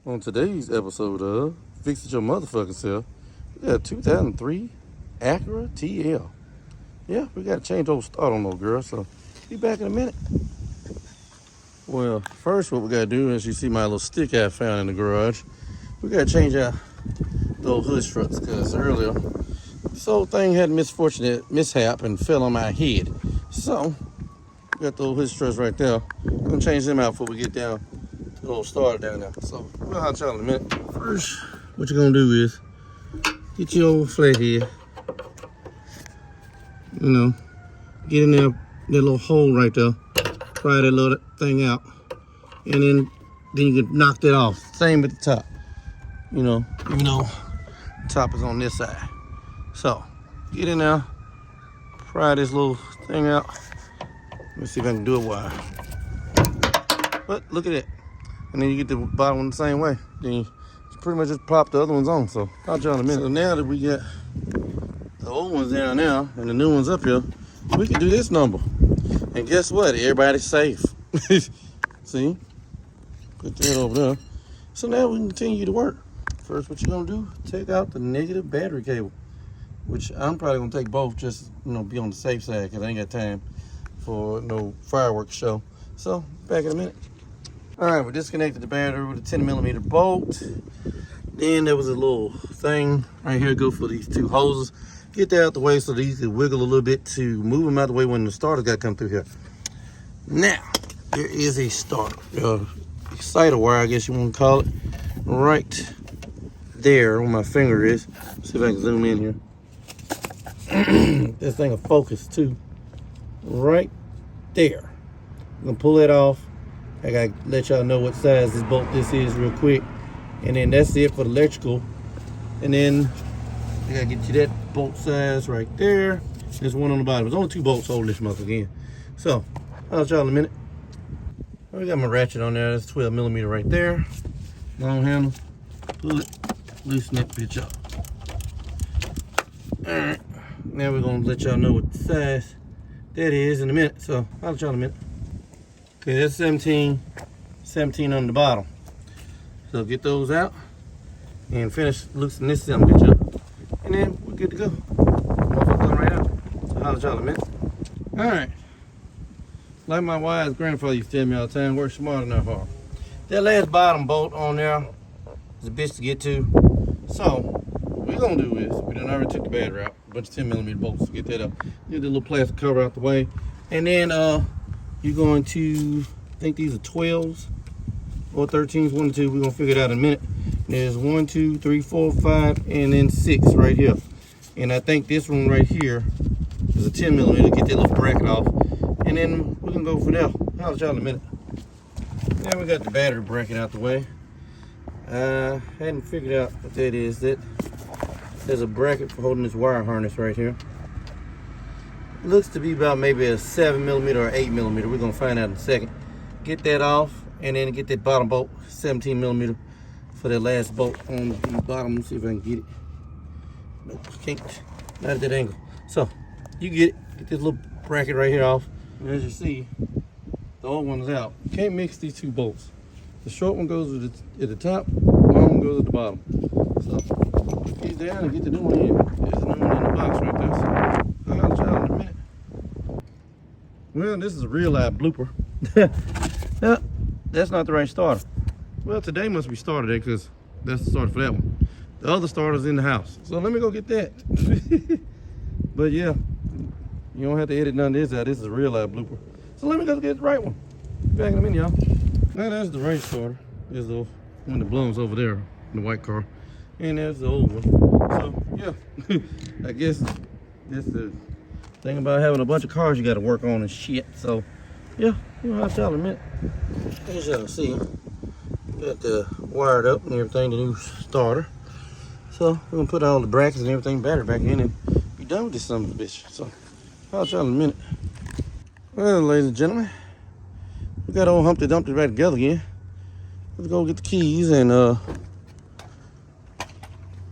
On today's episode of Fix It Your Motherfucking Self, we got a 2003 Acura TL. Yeah, we got to change old start on those girls, so be back in a minute. Well, first what we got to do is, you see my little stick I found in the garage, we got to change out those hood struts, because earlier this old thing had a misfortunate mishap and fell on my head. So, we got those hood struts right there. I'm going to change them out before we get down to the old starter down there. So, we'll have y'all in a minute. First, what you're going to do is get your old flathead. You know, get in there, that little hole right there. Pry that little thing out. And then you can knock that off. Same at the top. You know, even though the top is on this side. So, get in there. Pry this little thing out. Let me see if I can do it while. But look at it. And then you get the bottom one the same way. Then you pretty much just pop the other ones on. So I'll try in a minute. So now that we got the old ones down now and the new ones up here, we can do this number. And guess what? Everybody's safe. See? Put that over there. So now we can continue to work. First, what you're gonna do, take out the negative battery cable, which I'm probably gonna take both, just be on the safe side, because I ain't got time for no fireworks show. So back in a minute. All right, we disconnected the battery with a 10mm bolt. Then there was a little thing right here, go for these two hoses. Get that out the way so these can wiggle a little bit to move them out the way when the starter's got to come through here. Now, there is a starter, exciter wire, I guess you want to call it, right there where my finger is. Let's see if I can zoom in here. This thing will focus too. Right there. I'm gonna pull it off. I gotta let y'all know what size this bolt this is real quick. And then that's it for the electrical. And then I gotta get you that bolt size right there. There's one on the bottom. There's only 2 bolts holding this mother again. So, I'll let y'all in a minute. I got my ratchet on there. That's 12mm right there. Long handle. Pull it. Loosen that bitch up. Alright. Now we're gonna let y'all know what size that is in a minute. So, I'll let y'all in a minute. Okay, that's 17 on the bottom. So get those out and finish loosening this some bitch up. And then we're good to go. Motherfucker come right out. So I'll let y'all in a minute. Alright. Like my wise grandfather used to tell me all the time, work smart enough hard. That last bottom bolt on there is a bitch to get to. So what we're gonna do is, we done already took the battery out, a bunch of 10mm bolts to get that up. Get the little plastic cover out the way. And then you're going to, I think these are 12s or 13s, 1 and 2. We're gonna figure it out in a minute. There's 1, 2, 3, 4, 5, and then 6 right here. And I think this one right here is a 10mm. Get that little bracket off, and then we can go from there. I'll let y'all in a minute. Now we got the battery bracket out the way. I hadn't figured out what that is. There's a bracket for holding this wire harness right here. Looks to be about maybe a 7mm or 8mm. We're gonna find out in a second. Get that off, and then get that bottom bolt, 17mm, for that last bolt on the bottom. Let's see if I can get it. Nope, can't. Not at that angle. So you get it. Get this little bracket right here off. And as you see, the old one's out. You can't mix these 2 bolts. The short one goes at the top, the long one goes at the bottom. So put these down and get the new one in. There's a new one in the box right there. So I'll try in a minute. Well, this is a real live blooper. No, that's not the right starter. Well, today must be starter day, because that's the starter for that one. The other starter's in the house. So let me go get that. But yeah, you don't have to edit none of this out. This is a real live blooper. So let me go get the right one. Back in a minute, y'all. Now that's the right starter. There's the one that belongs over there in the white car. And there's the old one. So yeah, I guess that's the thing about having a bunch of cars you got to work on and shit. So yeah, I'll tell in a minute. As y'all see, got the wired up and everything, the new starter. So we're gonna put all the brackets and everything, battery back in, and be done with this son of a bitch. So I'll tell in a minute. Well, ladies and gentlemen, we got old Humpty Dumpty back together again. Let's go get the keys and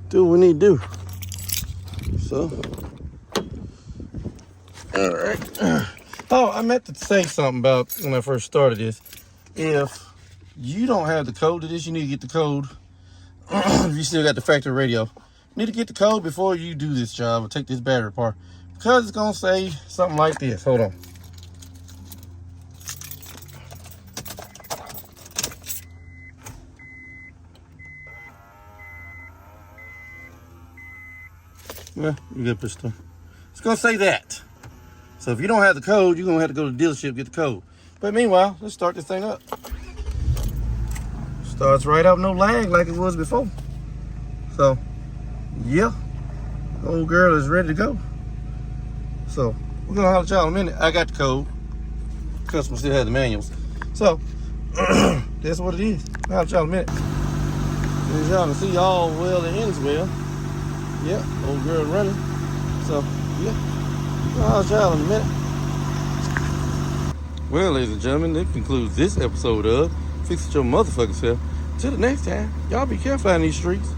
do what we need to do. So, all right. Oh, I meant to say something about when I first started this. If you don't have the code to this, you need to get the code. If you still got the factory radio, you need to get the code before you do this job or take this battery apart, because it's gonna say something like this. Hold on. Well, you gotta push through. It's gonna say that. So if you don't have the code, you're gonna have to go to the dealership, get the code. But meanwhile, let's start this thing up. Starts right up, no lag like it was before. So, yeah, the old girl is ready to go. So, we're gonna holler at y'all in a minute. I got the code. Customer still has the manuals. So, that's what it is. I'll holler at y'all in a minute. As y'all can see, all well that ends well. Yeah, old girl running. So, yeah, I'll holler at y'all in a minute. Well, ladies and gentlemen, that concludes this episode of Fix It Your Motherfucking Self. Till the next time, y'all be careful out in these streets.